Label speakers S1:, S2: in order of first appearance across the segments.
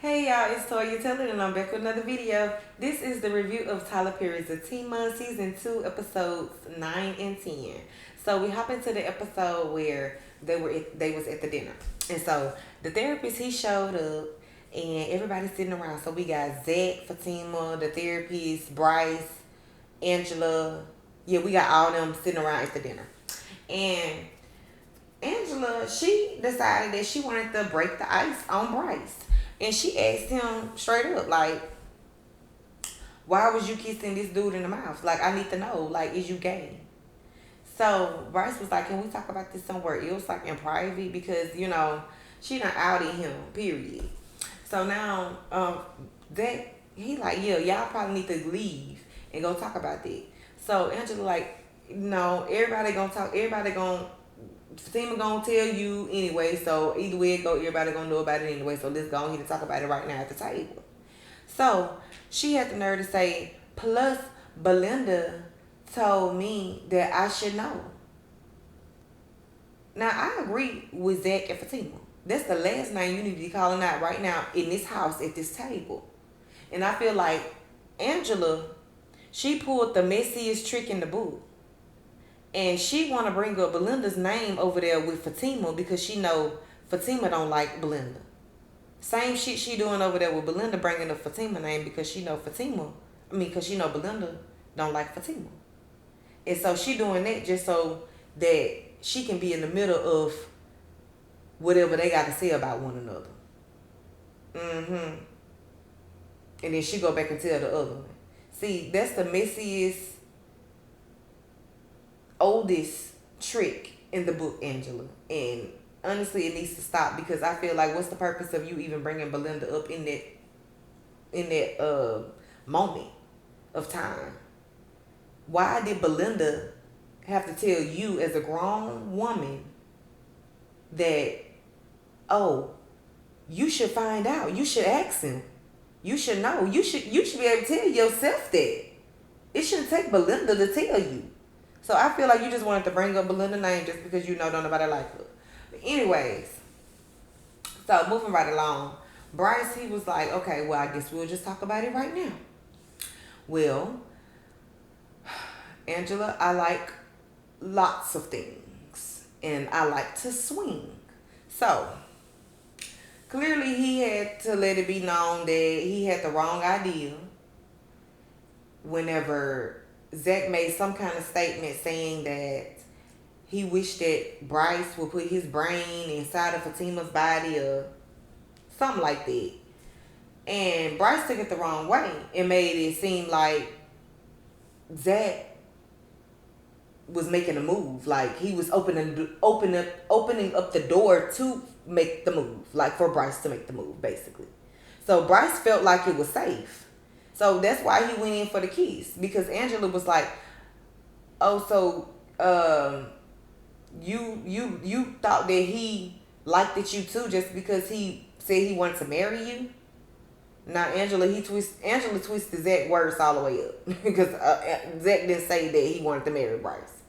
S1: Hey y'all, it's Toya Taylor and I'm back with another video. This is the review of Tyler Perry's Zatima Season 2 episodes 9 and 10. So we hop into the episode where they was at the dinner. And so the therapist, he showed up and everybody's sitting around. So we got Zach, Fatima, the therapist, Bryce, Angela. Yeah, we got all them sitting around at the dinner. And Angela, she decided that she wanted to break the ice on Bryce. And she asked him straight up, like, why was you kissing this dude in the mouth? Like, I need to know. Like, is you gay? So Bryce was like, can we talk about this somewhere else, like in private? Because, she done outed him, period. So now, that, he like, yeah, y'all probably need to leave and go talk about that. So Angela like, no, everybody gonna Fatima gonna tell you anyway, so either way it go, everybody gonna know about it anyway. So let's go ahead and talk about it right now at the table. So she had the nerve to say, plus Belinda told me that I should know. Now I agree with Zach and Fatima. That's the last name you need to be calling out right now in this house at this table. And I feel like Angela, she pulled the messiest trick in the book. And she want to bring up Belinda's name over there with Fatima because she know Fatima don't like Belinda. Same shit she doing over there with Belinda, bringing up Fatima name because she know because she know Belinda don't like Fatima. And so she doing that just so that she can be in the middle of whatever they got to say about one another. And then she go back and tell the other one. See, that's the messiest, oldest trick in the book, Angela. And honestly, it needs to stop because I feel like what's the purpose of you even bringing Belinda up in that moment of time? Why did Belinda have to tell you as a grown woman that, oh, you should find out, you should ask him, you should know, you should be able to tell yourself that. It shouldn't take Belinda to tell you. So I feel like you just wanted to bring up Belinda's name just because you know don't nobody like her. But anyways, so moving right along, Bryce, he was like, okay, well, I guess we'll just talk about it right now. Well, Angela, I like lots of things. And I like to swing. So, clearly he had to let it be known that he had the wrong idea whenever Zach made some kind of statement saying that he wished that Bryce would put his brain inside of Fatima's body or something like that. And Bryce took it the wrong way and made it seem like Zach was making a move. Like he was opening up the door to make the move. Like for Bryce to make the move, basically. So Bryce felt like it was safe. So that's why he went in for the kiss. Because Angela was like, oh, so you thought that he liked it you too just because he said he wanted to marry you? Now Angela twisted Zach's words all the way up. Because Zach didn't say that he wanted to marry Bryce.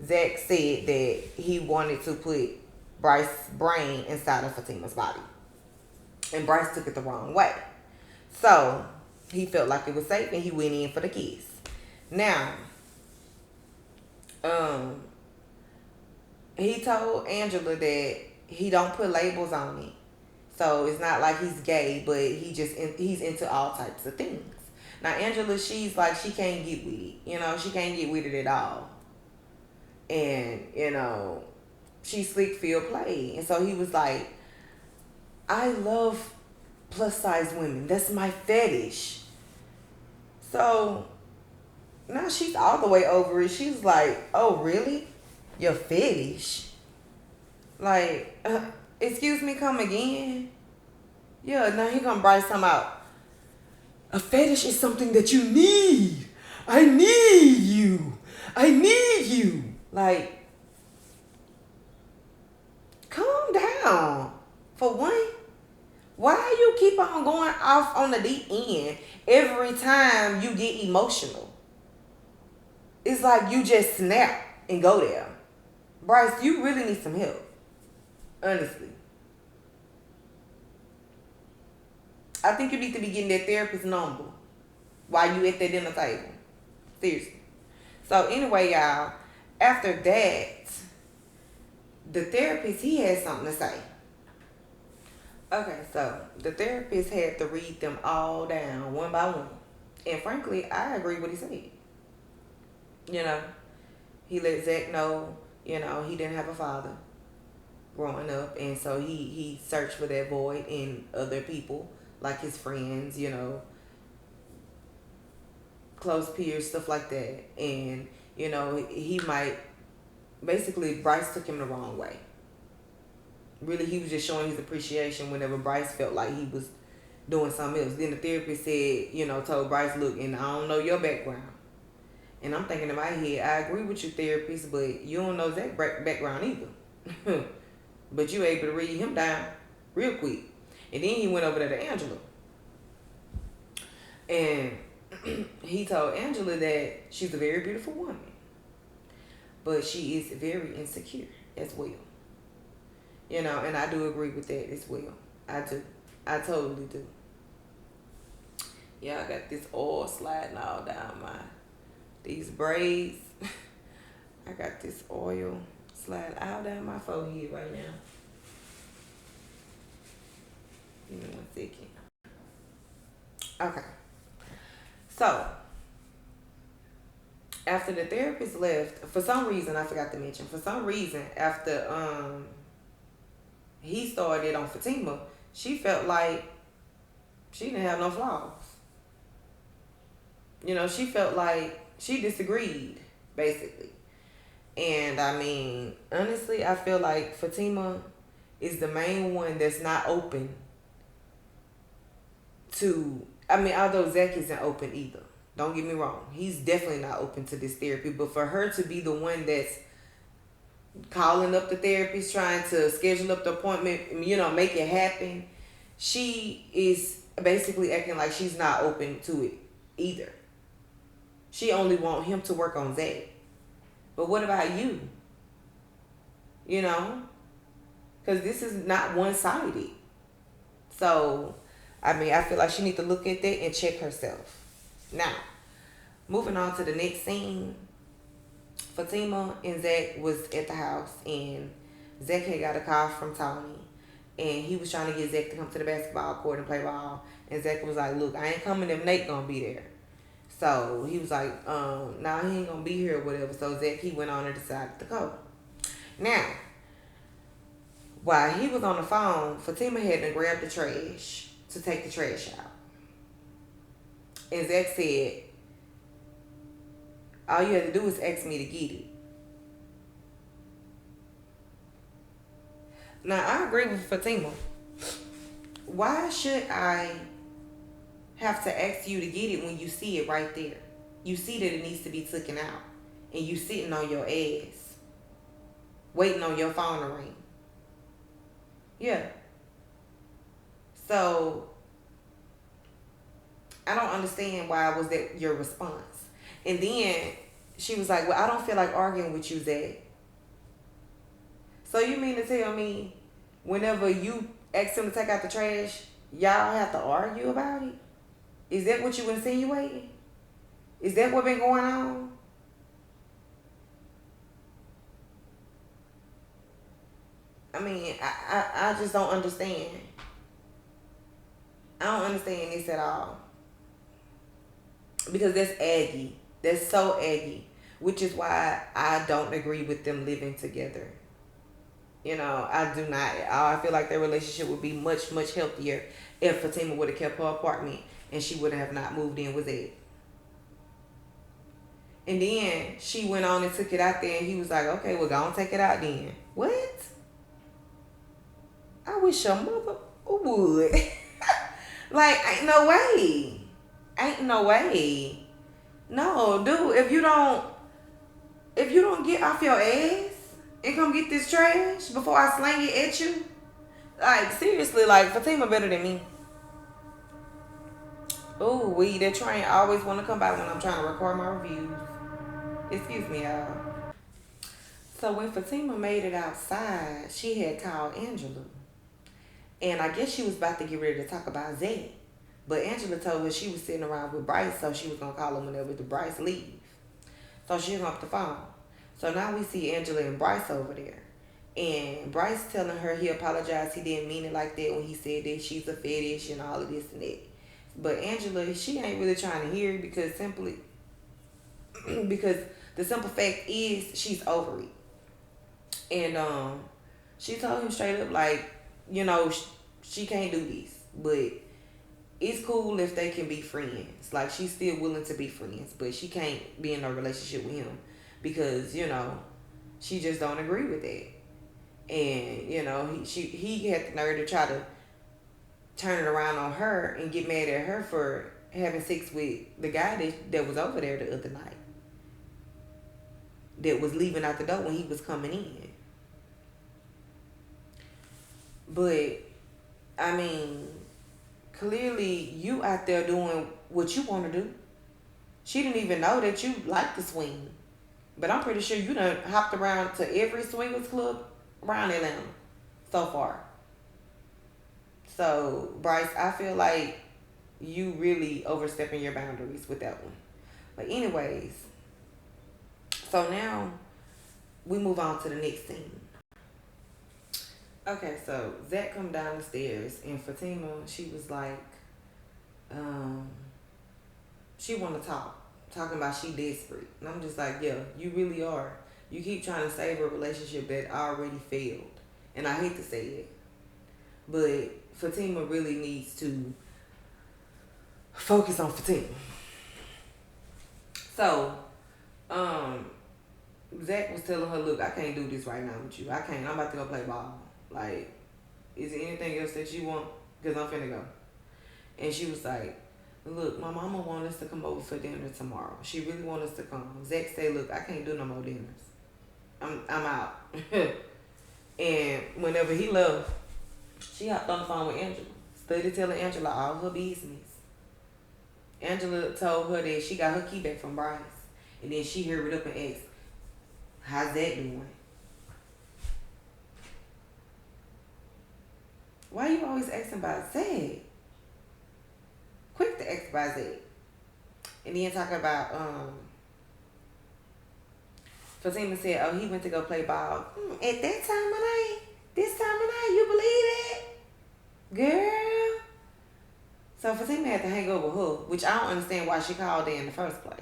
S1: Zach said that he wanted to put Bryce's brain inside of Fatima's body. And Bryce took it the wrong way. So he felt like it was safe and he went in for the kiss. Now, he told Angela that he don't put labels on it. So it's not like he's gay, but he's into all types of things. Now Angela, she's like, she can't get with it. She can't get with it at all. And, she slick field play. And so he was like, I love plus size women. That's my fetish. So now she's all the way over it. She's like, oh, really? Your fetish? Like, excuse me, come again? Yeah, now he gonna Bryce something out. A fetish is something that you need. I need you. I need you. Like, calm down. For one, why you keep on going off on the deep end every time you get emotional? It's like you just snap and go there. Bryce, you really need some help. Honestly. I think you need to be getting that therapist number while you at that dinner table. Seriously. So anyway, y'all, after that, the therapist, he had something to say. Okay, so the therapist had to read them all down one by one. And frankly, I agree with what he said. You know, he let Zach know, he didn't have a father growing up. And so he searched for that void in other people, like his friends, close peers, stuff like that. And, he might, basically, Bryce took him the wrong way. Really, he was just showing his appreciation whenever Bryce felt like he was doing something else. Then the therapist said, told Bryce, look, and I don't know your background. And I'm thinking in my head, I agree with you, therapist, but you don't know Zach's background either. But you were able to read him down real quick. And then he went over there to Angela. And he told Angela that she's a very beautiful woman. But she is very insecure as well. And I do agree with that as well. I do. I totally do. Yeah, I got this oil sliding all down these braids. I got this oil sliding all down my forehead right now. Give me 1 second. Okay. So, after the therapist left, for some reason, I forgot to mention, after he started on Fatima, she felt like she didn't have no flaws. She felt like she disagreed, basically. And I mean, honestly, I feel like Fatima is the main one that's not open to, although Zach isn't open either. Don't get me wrong. He's definitely not open to this therapy. But for her to be the one that's calling up the therapist, trying to schedule up the appointment, make it happen, she is basically acting like she's not open to it either. She only want him to work on Zach. But what about you? Because this is not one-sided. So, I feel like she needs to look at that and check herself. Now, moving on to the next scene. Fatima and Zach was at the house, and Zach had got a call from Tony, and he was trying to get Zach to come to the basketball court and play ball. And Zach was like, look, I ain't coming if Nate gonna be there. So he was like, nah, he ain't gonna be here or whatever. So Zach, he went on and decided to go. Now, while he was on the phone, Fatima had to grab the trash to take the trash out. And Zach said, all you had to do is ask me to get it. Now, I agree with Fatima. Why should I have to ask you to get it when you see it right there? You see that it needs to be taken out. And you sitting on your ass, waiting on your phone to ring. Yeah. So, I don't understand why was that your response. And then she was like, well, I don't feel like arguing with you, Zach. So you mean to tell me whenever you ask him to take out the trash, y'all have to argue about it? Is that what you insinuating? Is that what been going on? I just don't understand. I don't understand this at all. Because that's aggy. That's so aggy. Which is why I don't agree with them living together. I do not. I feel like their relationship would be much, much healthier if Fatima would have kept her apartment and she would have not moved in with Ed. And then she went on and took it out there and he was like, okay, well, go on, take it out then. What? I wish your mother would. Like, ain't no way. Ain't no way. No, dude, if you don't get off your ass and come get this trash before I slang it at you, like, seriously, like, Fatima better than me. Ooh, that train always want to come by when I'm trying to record my reviews. Excuse me, y'all. So when Fatima made it outside, she had called Angela. And I guess she was about to get ready to talk about Zach. But Angela told her she was sitting around with Bryce, so she was gonna call him whenever the Bryce leave. So she hung up the phone. So now we see Angela and Bryce over there. And Bryce telling her he apologized, he didn't mean it like that when he said that she's a fetish and all of this and that. But Angela, she ain't really trying to hear it because simply because the simple fact is she's over it. And she told him straight up like, she can't do this. But it's cool if they can be friends. Like, she's still willing to be friends, but she can't be in a relationship with him because, she just don't agree with that. And, he had the nerve to try to turn it around on her and get mad at her for having sex with the guy that was over there the other night. That was leaving out the door when he was coming in. But, I mean, clearly you out there doing what you want to do. She didn't even know that you like to swing. But I'm pretty sure you done hopped around to every swingers club around Atlanta so far. So, Bryce, I feel like you really overstepping your boundaries with that one. But anyways, so now we move on to the next scene. Okay, so Zach come down the stairs and Fatima, she was like, she want to talking about she desperate. And I'm just like, yeah, you really are. You keep trying to save a relationship that already failed. And I hate to say it, but Fatima really needs to focus on Fatima. So, Zach was telling her, look, I can't do this right now with you. I can't. I'm about to go play ball. Like, is there anything else that you want? Because I'm finna go. And she was like, look, my mama want us to come over for dinner tomorrow. She really want us to come. Zach said, look, I can't do no more dinners. I'm out. And whenever he left, she hopped on the phone with Angela. Studied telling Angela all her business. Angela told her that she got her key back from Bryce. And then she hurried up and asked, how's that doing? Why you always asking about Zach? Quick to ask about Zach. And then talking about, Fatima said, oh, he went to go play ball. At that time of night? This time of night? You believe that? Girl. So Fatima had to hang up with her, which I don't understand why she called in the first place.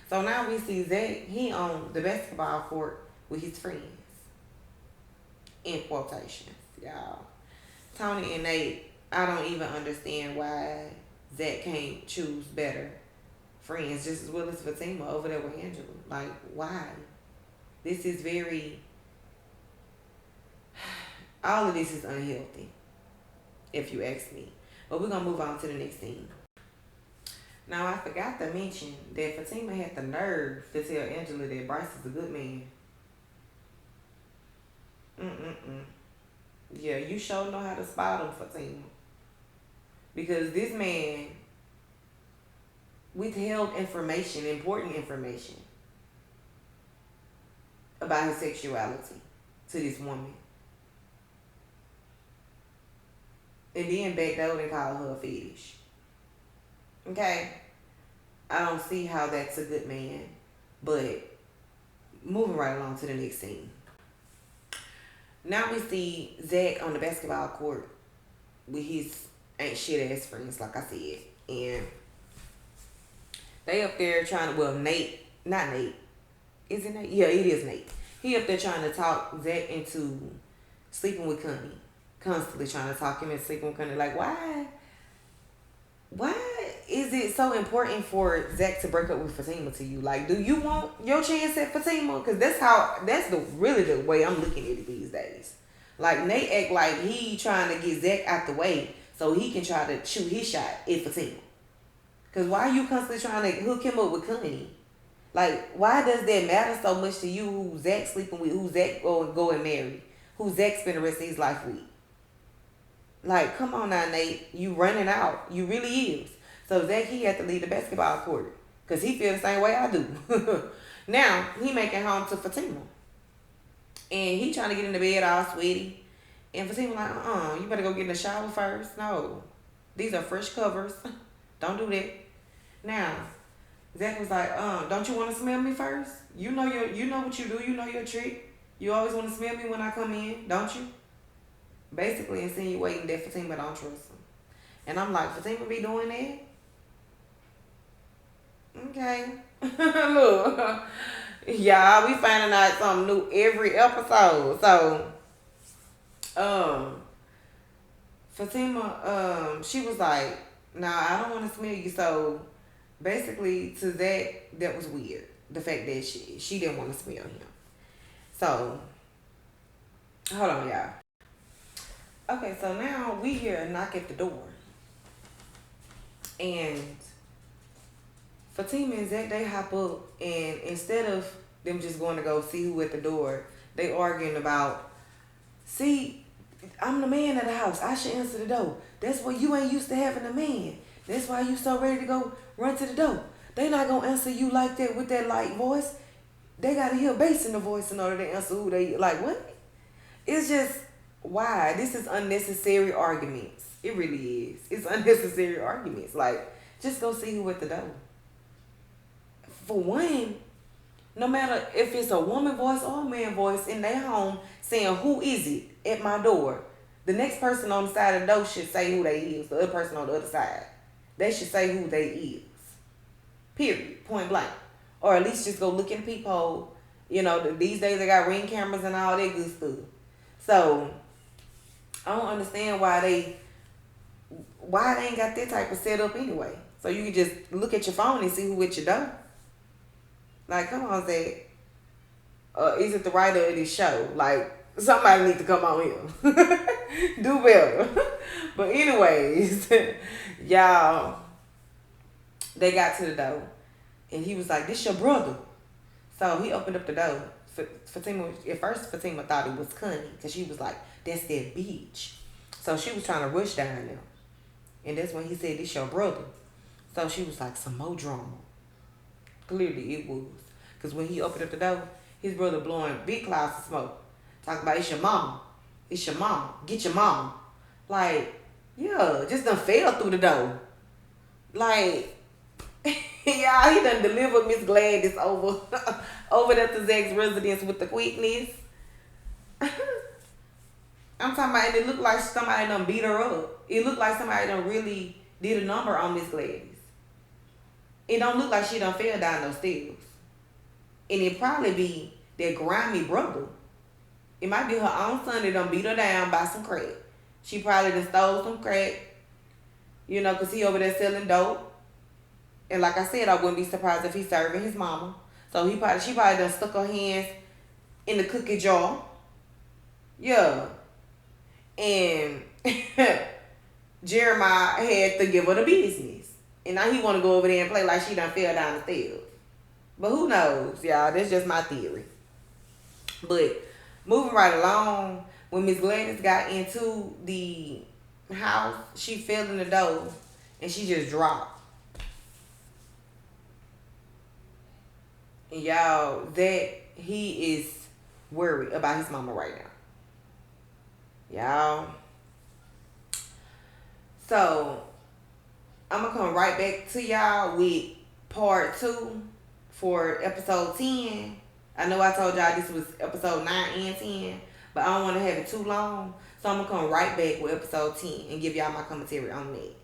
S1: So now we see Zach, he on the basketball court with his friends. In quotations, y'all. Tony and Nate, I don't even understand why Zach can't choose better friends just as well as Fatima over there with Angela. Like, why? This is very... all of this is unhealthy, if you ask me. But we're going to move on to the next scene. Now, I forgot to mention that Fatima had the nerve to tell Angela that Bryce is a good man. Yeah, you sure know how to spot him, Fatima. Because this man withheld information, important information, about his sexuality to this woman. And then backdoored and called her a fetish. Okay? I don't see how that's a good man. But moving right along to the next scene. Now we see Zach on the basketball court with his ain't shit ass friends, like I said. And they up there trying to, well, Nate, not Nate. Is it Nate? Yeah, it is Nate. He up there trying to talk Zach into sleeping with Connie. Constantly trying to talk him into sleeping with Connie. Like, why is it so important for Zach to break up with Fatima to you? Like, do you want your chance at Fatima? Because that's really the way I'm looking at it these days. Like, Nate act like he trying to get Zach out the way so he can try to shoot his shot at Fatima. Because why are you constantly trying to hook him up with Connie? Like, why does that matter so much to you who Zach sleeping with, who Zach go and marry, who Zach spend the rest of his life with? Like, come on now, Nate. You running out. You really is. So Zach, he had to leave the basketball court. Because he feel the same way I do. Now, he making home to Fatima. And he trying to get in the bed all sweaty. And Fatima like, you better go get in the shower first. No. These are fresh covers. Don't do that. Now, Zach was like, don't you want to smell me first? You know what you do. You know your trick. You always want to smell me when I come in, don't you? Basically insinuating that Fatima don't trust him. And I'm like, Fatima be doing that? Okay. Look. Y'all, we finding out something new every episode. So, um, Fatima, she was like, nah, I don't want to smell you. So, basically, to that was weird. The fact that she didn't want to smell him. So, hold on, y'all. Okay, so now we hear a knock at the door. And Fatima and Zach, they hop up, and instead of them just going to go see who at the door, they arguing about, see, I'm the man of the house. I should answer the door. That's why you ain't used to having a man. That's why you so ready to go run to the door. They not going to answer you like that with that light voice. They got to hear bass in the voice in order to answer who they, like, what? It's just, why? This is unnecessary arguments. It really is. It's unnecessary arguments. Like, just go see who at the door. For one, no matter if it's a woman voice or a man voice in their home saying, who is it at my door? The next person on the side of the door should say who they is. The other person on the other side. They should say who they is. Period. Point blank. Or at least just go look in the peephole. You know, these days they got Ring cameras and all that good stuff. So, I don't understand why they ain't got that type of setup anyway. So you can just look at your phone and see who at your door. Like, come on, Zach. Is it the writer of this show? Like, somebody need to come on here. Do better. But anyways, y'all, they got to the door. And he was like, this your brother. So he opened up the door. Fatima, at first Fatima thought it was Connie. Because she was like, that's that bitch. So she was trying to rush down there. And that's when he said, this your brother. So she was like, some more drama. Clearly it was. Because when he opened up the door, his brother blowing big clouds of smoke. Talking about, it's your mama. It's your mama. Get your mama. Like, yeah, just done fell through the door. Like, y'all, he done delivered Miss Gladys over there to Zach's residence with the quickness. I'm talking about, and it looked like somebody done beat her up. It looked like somebody done really did a number on Miss Gladys. It don't look like she done fell down those stairs. And it probably be that grimy brother. It might be her own son that done beat her down by some crack. She probably done stole some crack. You know, because he over there selling dope. And like I said, I wouldn't be surprised if he's serving his mama. So she probably done stuck her hands in the cookie jar. Yeah. And Jeremiah had to give her the business. And now he want to go over there and play like she done fell down the stairs. But who knows, y'all? That's just my theory. But moving right along, when Miss Gladys got into the house, she fell in the door and she just dropped. And y'all, that he is worried about his mama right now. Y'all. So, I'm going to come right back to y'all with part 2 for episode 10. I know I told y'all this was episode 9 and 10, but I don't want to have it too long. So I'm going to come right back with episode 10 and give y'all my commentary on that.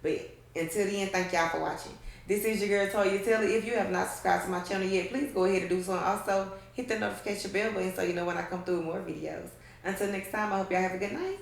S1: But until then, thank y'all for watching. This is your girl, Toya Telly. If you have not subscribed to my channel yet, please go ahead and do so. And also, hit the notification bell button so you know when I come through with more videos. Until next time, I hope y'all have a good night.